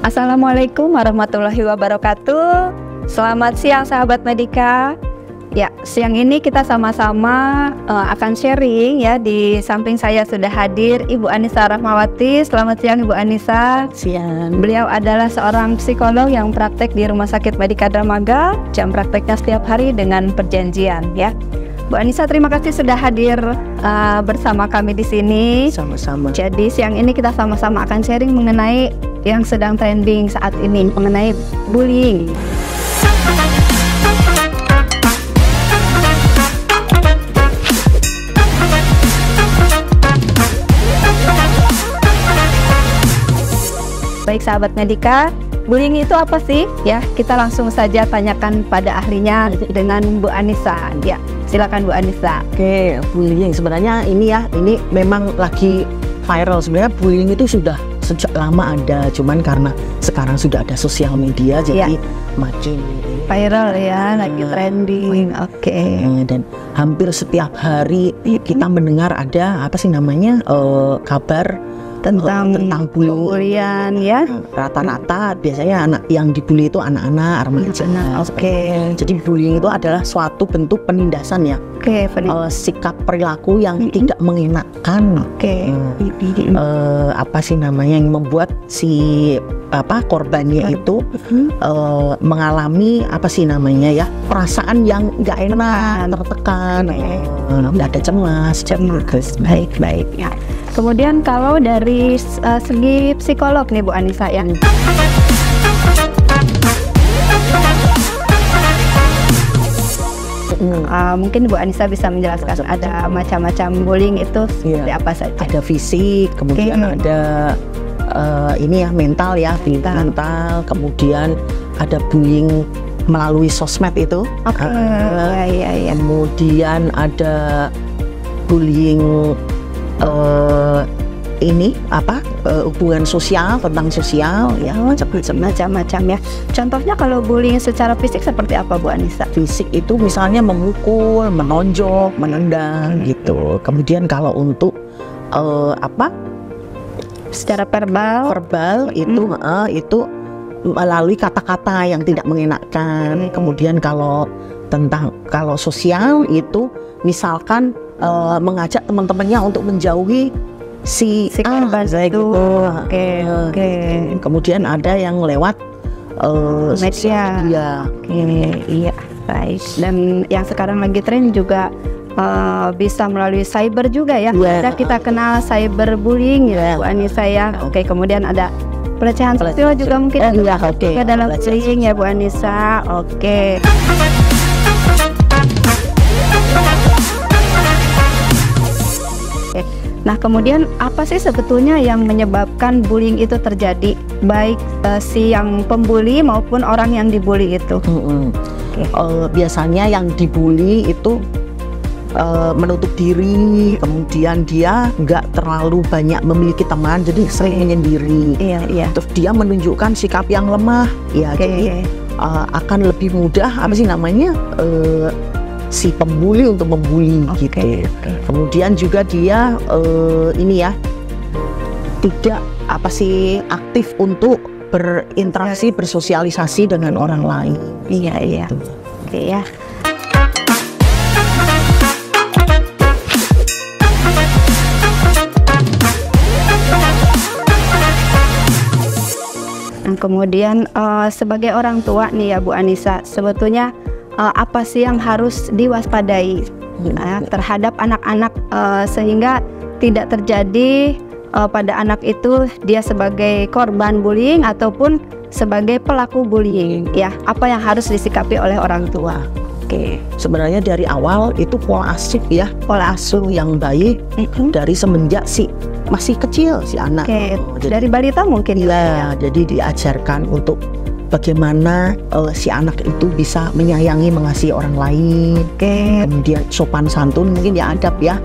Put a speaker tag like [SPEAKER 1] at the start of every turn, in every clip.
[SPEAKER 1] Assalamualaikum warahmatullahi wabarakatuh. Selamat siang sahabat Medika. Ya, siang ini kita sama-sama akan sharing ya. Di samping saya sudah hadir Ibu Anissa Rahmawati. Selamat siang Ibu Anissa.
[SPEAKER 2] Siang.
[SPEAKER 1] Beliau adalah seorang psikolog yang praktek di Rumah Sakit Medika Dramaga. Jam prakteknya setiap hari dengan perjanjian ya. Bu Anissa, terima kasih sudah hadir bersama kami di sini.
[SPEAKER 2] Sama-sama.
[SPEAKER 1] Jadi siang ini kita sama-sama akan sharing mengenai yang sedang trending saat ini, mengenai bullying. Baik sahabat Medika, bullying itu apa sih? Ya, kita langsung saja tanyakan pada ahlinya dengan Bu Anissa. Ya, silakan Bu Anissa.
[SPEAKER 2] Oke, bullying sebenarnya ini memang lagi viral. Sebenarnya bullying itu sudah sejak lama ada, cuman karena sekarang sudah ada sosial media jadi makin
[SPEAKER 1] viral ya, lagi trending. Oke.
[SPEAKER 2] Dan hampir setiap hari kita mendengar ada kabar tentang bullying
[SPEAKER 1] ya.
[SPEAKER 2] Rata-rata biasanya anak yang dibully itu anak-anak remaja. Jadi bullying itu adalah suatu bentuk penindasan ya. Sikap perilaku yang tidak mengenakan. Yang membuat si korbannya itu mengalami perasaan yang nggak enak, tertekan, ada cemas.
[SPEAKER 1] Baik ya. Kemudian kalau dari segi psikolog nih Bu Anissa ya. Mungkin Bu Anissa bisa menjelaskan ada macam-macam bullying itu seperti apa saja?
[SPEAKER 2] Ada fisik, kemudian ada mental ya, mental, kemudian ada bullying melalui sosmed itu. Kemudian ada bullying hubungan sosial, tentang sosial ya,
[SPEAKER 1] macam-macam ya. Contohnya kalau bullying secara fisik seperti apa Bu Anissa?
[SPEAKER 2] Fisik itu misalnya memukul, menonjok, menendang gitu. Kemudian kalau untuk
[SPEAKER 1] secara verbal
[SPEAKER 2] itu melalui kata-kata yang tidak mengenakan. Kemudian kalau sosial itu misalkan mengajak teman-temannya untuk menjauhi si
[SPEAKER 1] korban itu.
[SPEAKER 2] Kemudian ada yang lewat
[SPEAKER 1] media. Iya, baik. Dan yang sekarang lagi tren juga bisa melalui cyber juga ya. Kita kenal cyberbullying ya Bu Anissa ya. Kemudian ada pelecehan seksual juga mungkin dalam bullying ya Bu Anissa. Nah, kemudian apa sih sebetulnya yang menyebabkan bullying itu terjadi, baik si yang pembuli maupun orang yang dibully itu?
[SPEAKER 2] Biasanya yang dibully itu menutup diri, kemudian dia nggak terlalu banyak memiliki teman, jadi sering menyendiri. Terus dia menunjukkan sikap yang lemah, jadi akan lebih mudah si pembuli untuk membuli gitu. Kemudian juga dia tidak aktif untuk berinteraksi, bersosialisasi dengan orang lain.
[SPEAKER 1] Ya. Kemudian sebagai orang tua nih ya Bu Anissa, sebetulnya apa sih yang harus diwaspadai terhadap anak-anak sehingga tidak terjadi pada anak itu dia sebagai korban bullying ataupun sebagai pelaku bullying ya? Apa yang harus disikapi oleh orang tua?
[SPEAKER 2] Sebenarnya dari awal itu pola asuh yang baik dari semenjak masih kecil si anak.
[SPEAKER 1] Dari balita mungkin
[SPEAKER 2] ya. Jadi diajarkan untuk bagaimana si anak itu bisa menyayangi, mengasihi orang lain. Kemudian sopan santun, mungkin ya adab ya.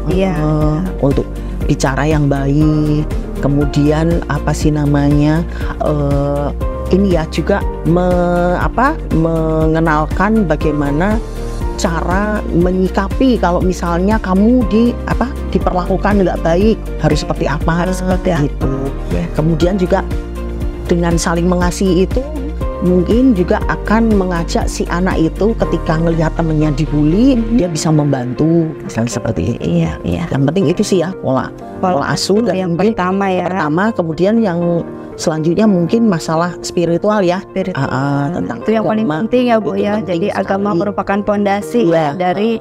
[SPEAKER 2] Untuk bicara yang baik. Kemudian juga mengenalkan bagaimana cara menyikapi kalau misalnya kamu diperlakukan nggak baik, harus seperti apa, itu. Kemudian juga dengan saling mengasihi itu mungkin juga akan mengajak si anak itu ketika ngelihat temennya dibully, dia bisa membantu, misalnya seperti itu.
[SPEAKER 1] Iya, iya.
[SPEAKER 2] Yang penting itu sih ya pola asuh dan
[SPEAKER 1] yang pertama ya.
[SPEAKER 2] Pertama, kemudian yang selanjutnya mungkin masalah spiritual ya.
[SPEAKER 1] Tentang itu yang paling penting ya Bu ya. Jadi agama merupakan pondasi dari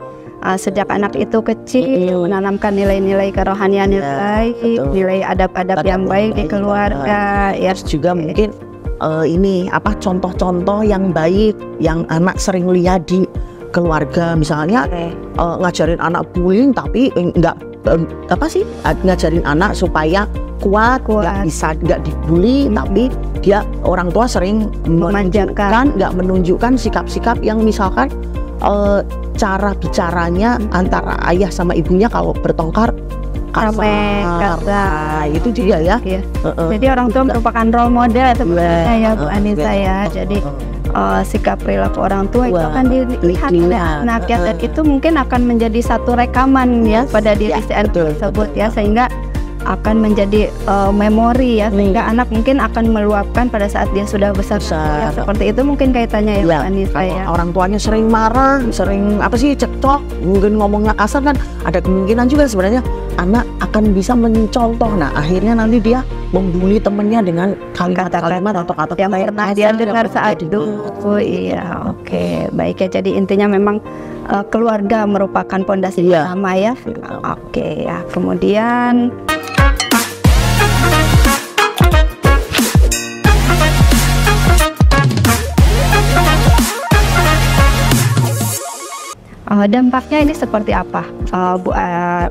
[SPEAKER 1] sejak anak itu kecil, menanamkan nilai-nilai kerohanian yang baik, nilai adab-adab yang baik di keluarga. Ya
[SPEAKER 2] juga mungkin ini apa contoh-contoh yang baik yang anak sering lihat di keluarga, misalnya ngajarin anak bullying tapi enggak ngajarin anak supaya kuat. Nggak dibully, tapi dia orang tua sering menunjukkan sikap-sikap yang misalkan cara bicaranya antara ayah sama ibunya kalau bertengkar kasar. Itu juga ya.
[SPEAKER 1] Jadi orang tua merupakan role model sebenarnya ya Bu Anissa ya. Jadi sikap perilaku orang tua itu akan dilihat oleh anak ya, dan itu mungkin akan menjadi satu rekaman ya pada diri si anak tersebut ya, sehingga akan menjadi memori ya, sehingga anak mungkin akan meluapkan pada saat dia sudah besar. Ya, seperti itu mungkin kaitannya ya Bu Anissa ya.
[SPEAKER 2] Orang tuanya sering marah, sering cekcok, mungkin ngomongnya kasar, kan ada kemungkinan juga sebenarnya anak akan bisa mencontoh. Nah akhirnya nanti dia membuli temennya dengan kalimat atau kata
[SPEAKER 1] yang pernah dia dengar saat itu. Oh iya, oke, baik ya. Jadi intinya memang keluarga merupakan pondasi utama ya. Oke ya. Kemudian dampaknya ini seperti apa,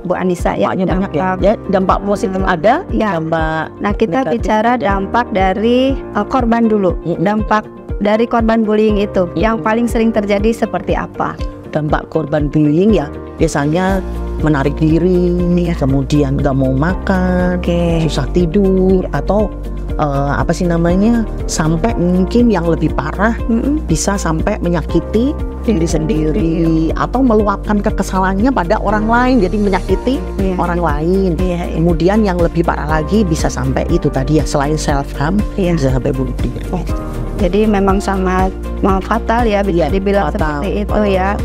[SPEAKER 1] Bu Anissa ya?
[SPEAKER 2] Banyak ya. Dampak positif ada.
[SPEAKER 1] Ya.
[SPEAKER 2] Dampak.
[SPEAKER 1] Nah kita bicara dampak dari korban dulu. Dampak dari korban bullying itu yang paling sering terjadi seperti apa?
[SPEAKER 2] Dampak korban bullying ya biasanya menarik diri, kemudian nggak mau makan, susah tidur, atau sampai mungkin yang lebih parah bisa sampai menyakiti diri sendiri atau meluapkan kekesalannya pada orang lain, jadi menyakiti orang lain. Kemudian yang lebih parah lagi bisa sampai itu tadi ya, selain self harm bisa sampai bunuh diri.
[SPEAKER 1] Jadi memang sangat fatal ya, bisa dibilang seperti itu ya.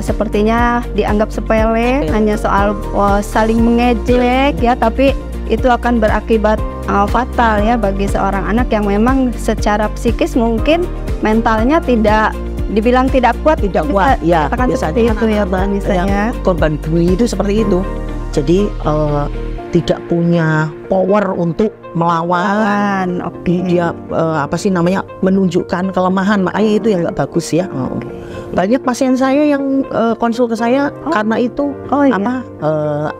[SPEAKER 1] Sepertinya dianggap sepele, hanya soal saling mengejek ya, tapi itu akan berakibat fatal ya bagi seorang anak yang memang secara psikis mungkin mentalnya dibilang tidak kuat
[SPEAKER 2] ya.
[SPEAKER 1] Seperti itu ya Mbak Anissa ya.
[SPEAKER 2] Korban bully itu seperti itu, jadi tidak punya power untuk melawan. Dia menunjukkan kelemahan, makanya itu yang nggak bagus ya. Banyak pasien saya yang konsul ke saya karena itu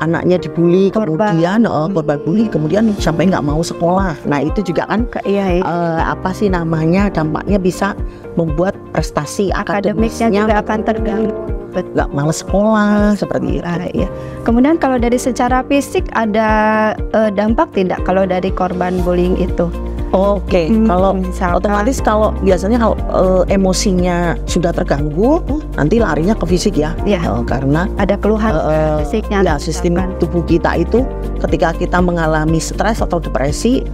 [SPEAKER 2] anaknya dibully, kemudian korban bully, kemudian sampai nggak mau sekolah. Nah itu juga kan dampaknya bisa membuat prestasi akademisnya
[SPEAKER 1] juga akan terganggu,
[SPEAKER 2] nggak malas sekolah seperti itu.
[SPEAKER 1] Kemudian kalau dari secara fisik ada dampak tidak kalau dari korban bullying itu?
[SPEAKER 2] Kalau otomatis kalau biasanya kalau emosinya sudah terganggu, nanti larinya ke fisik ya. Karena
[SPEAKER 1] ada keluhan fisiknya.
[SPEAKER 2] Sistem tubuh kita itu ketika kita mengalami stres atau depresi,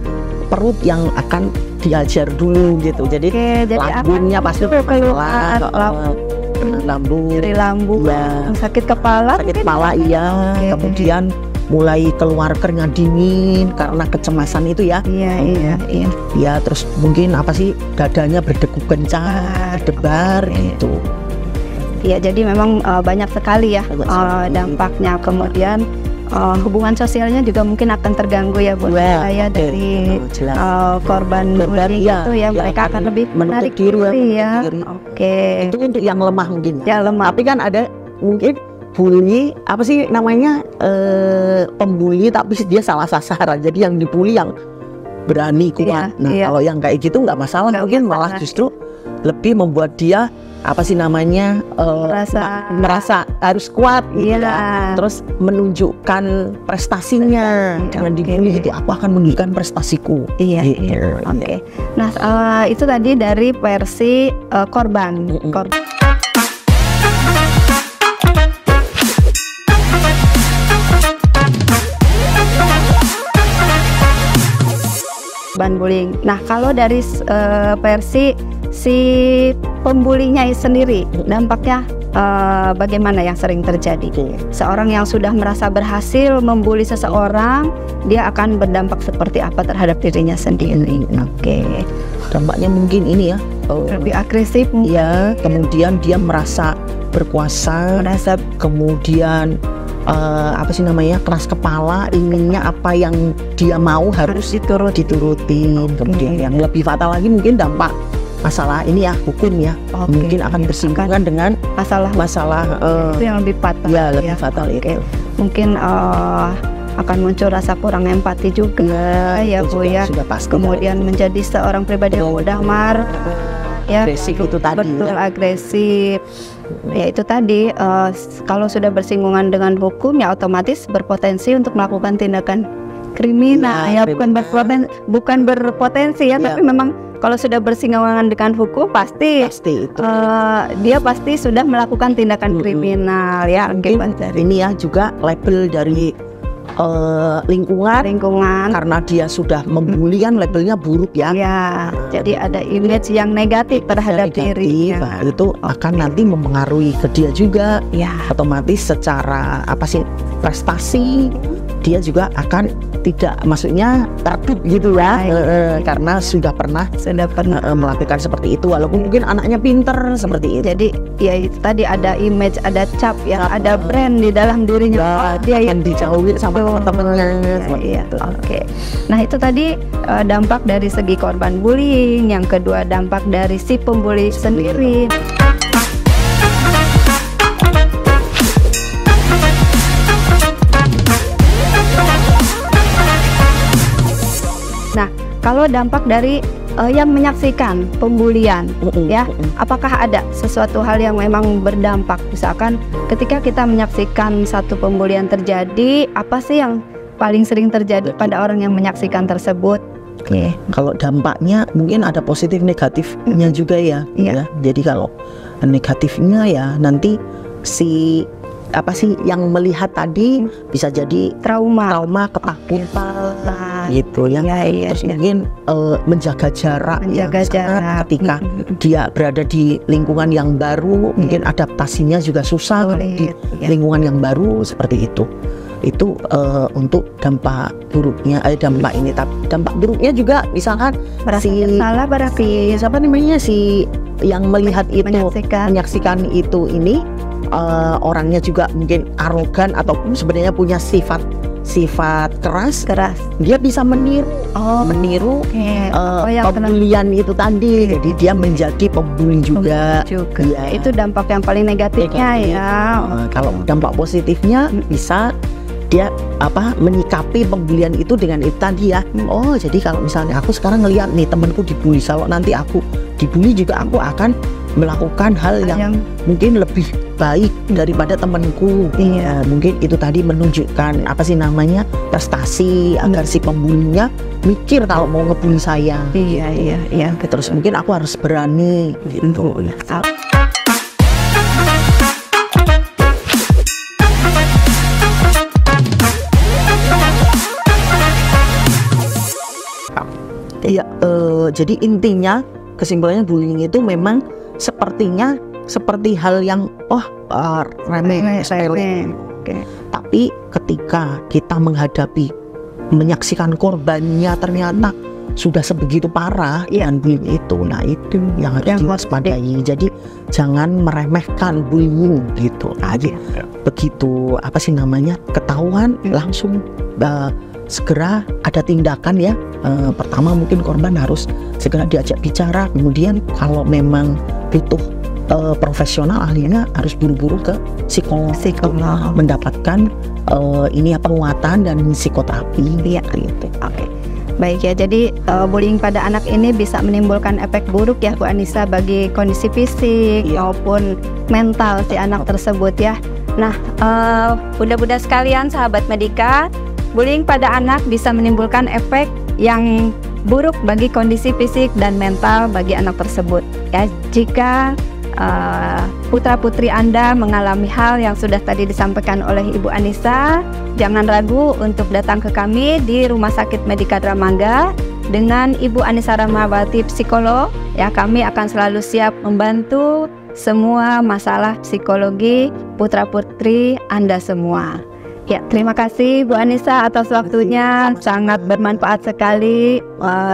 [SPEAKER 2] perut yang akan diajar dulu gitu. Jadi lambungnya pasti bermasalah.
[SPEAKER 1] Nyeri lambung, sakit kepala,
[SPEAKER 2] kemudian mulai keluar keringat dingin karena kecemasan itu ya. Ya terus mungkin dadanya berdegup kencang, berdebar gitu.
[SPEAKER 1] Ya jadi memang banyak sekali ya dampaknya. Kemudian hubungan sosialnya juga mungkin akan terganggu ya buat saya dari korban bullying itu ya, mereka akan lebih menarik diri ya.
[SPEAKER 2] Itu untuk yang lemah mungkin
[SPEAKER 1] ya.
[SPEAKER 2] Tapi kan ada mungkin bully pembuli tapi dia salah sasaran, jadi yang dibully yang berani kuat. Kalau yang kayak gitu nggak masalah, mungkin malah justru lebih membuat dia merasa harus kuat terus menunjukkan prestasinya. Jangan dibully gitu, aku akan menunjukkan prestasiku.
[SPEAKER 1] Nah itu tadi dari versi korban. Korban bullying. Nah, kalau dari versi si pembulinya sendiri, dampaknya bagaimana yang sering terjadi? Seorang yang sudah merasa berhasil membuli seseorang, dia akan berdampak seperti apa terhadap dirinya sendiri?
[SPEAKER 2] Dampaknya mungkin ini ya,
[SPEAKER 1] lebih agresif
[SPEAKER 2] ya, kemudian dia merasa berkuasa, kemudian apa sih namanya, keras kepala, inginnya apa yang dia mau harus diturutin. Kemudian yang lebih fatal lagi mungkin dampak masalah ini ya, hukum ya, mungkin akan bersinggungan dengan masalah
[SPEAKER 1] itu yang lebih fatal.
[SPEAKER 2] Ya, lebih fatal itu.
[SPEAKER 1] Mungkin akan muncul rasa kurang empati juga ya Bu ya.
[SPEAKER 2] Sudah pasti.
[SPEAKER 1] Kemudian menjadi seorang pribadi yang mudah marah. Ya,
[SPEAKER 2] agresif itu tadi.
[SPEAKER 1] Betul,
[SPEAKER 2] ya.
[SPEAKER 1] Agresif. Ya itu tadi, kalau sudah bersinggungan dengan hukum ya otomatis berpotensi untuk melakukan tindakan kriminal. Bukan berpotensi ya, tapi memang kalau sudah bersinggungan dengan hukum pasti itu. Dia pasti sudah melakukan tindakan kriminal ya.
[SPEAKER 2] Ini ya juga label dari lingkungan karena dia sudah membuli, kan labelnya buruk ya.
[SPEAKER 1] Jadi ada image yang negatif terhadap dirinya.
[SPEAKER 2] Nah, itu akan nanti mempengaruhi ke dia juga. Otomatis secara prestasi dia juga akan tidak, maksudnya tertutup gitu ya, karena sudah pernah melakukan seperti itu, walaupun mungkin anaknya pinter seperti itu.
[SPEAKER 1] Jadi ya itu tadi ada image, ada cap ya, ada brand di dalam dirinya. Dia
[SPEAKER 2] yang dijauhin sama teman-temannya.
[SPEAKER 1] Nah itu tadi dampak dari segi korban bullying. Yang kedua dampak dari si pembuli sendiri. Nah, kalau dampak dari yang menyaksikan pembulian, ya, apakah ada sesuatu hal yang memang berdampak? Misalkan ketika kita menyaksikan satu pembulian terjadi, apa sih yang paling sering terjadi pada orang yang menyaksikan tersebut?
[SPEAKER 2] Kalau dampaknya mungkin ada positif negatifnya juga ya. Jadi kalau negatifnya ya nanti si yang melihat tadi bisa jadi trauma, ketakutan gitu ya. Terus mungkin menjaga jarak, ketika dia berada di lingkungan yang baru, mungkin adaptasinya juga susah di lingkungan yang baru seperti itu. Itu untuk dampak buruknya, dampak ini. Tapi dampak buruknya juga misalkan si yang melihat itu, menyaksikan itu ini orangnya juga mungkin arogan ataupun sebenarnya punya sifat keras, dia bisa meniru pembulian itu tadi. Jadi dia menjadi pembuli juga.
[SPEAKER 1] Itu dampak yang paling negatifnya ya.
[SPEAKER 2] Kalau dampak positifnya bisa dia menyikapi pembulian itu dengan itu tadi ya. Jadi kalau misalnya aku sekarang ngelihat nih temanku dibully, kalau nanti aku dibully juga aku akan melakukan hal yang mungkin lebih baik daripada temanku. Mungkin itu tadi menunjukkan prestasi agar si pembulinya mikir kalau mau ngebully saya. Terus mungkin aku harus berani gitu. Jadi intinya kesimpulannya bullying itu memang seperti hal yang remeh. Tapi ketika kita menyaksikan korbannya ternyata sudah sebegitu parah dengan bullying itu, nah itu yang harus diwaspadai. Jadi jangan meremehkan bullying gitu aja. Begitu ketahuan langsung segera ada tindakan ya. Pertama mungkin korban harus segera diajak bicara, kemudian kalau memang butuh profesional ahlinya harus buru-buru ke psikolog. Mendapatkan penguatan dan psikoterapi gitu.
[SPEAKER 1] Baik ya, jadi bullying pada anak ini bisa menimbulkan efek buruk ya Bu Anissa bagi kondisi fisik maupun mental si anak tersebut ya. Nah, bunda-bunda sekalian, sahabat Medika, bullying pada anak bisa menimbulkan efek yang buruk bagi kondisi fisik dan mental bagi anak tersebut. Ya, jika putra-putri Anda mengalami hal yang sudah tadi disampaikan oleh Ibu Anissa, jangan ragu untuk datang ke kami di Rumah Sakit Medika Dramaga dengan Ibu Anissa Rahmawati psikolog. Ya, kami akan selalu siap membantu semua masalah psikologi putra-putri Anda semua. Ya, terima kasih Bu Anissa atas waktunya, sangat bermanfaat sekali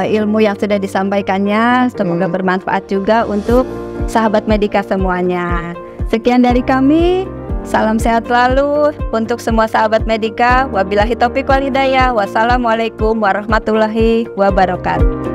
[SPEAKER 1] ilmu yang sudah disampaikannya. Semoga bermanfaat juga untuk sahabat Medika semuanya. Sekian dari kami, salam sehat selalu untuk semua sahabat Medika. Wabillahi taufiq wal hidayah. Wassalamualaikum warahmatullahi wabarakatuh.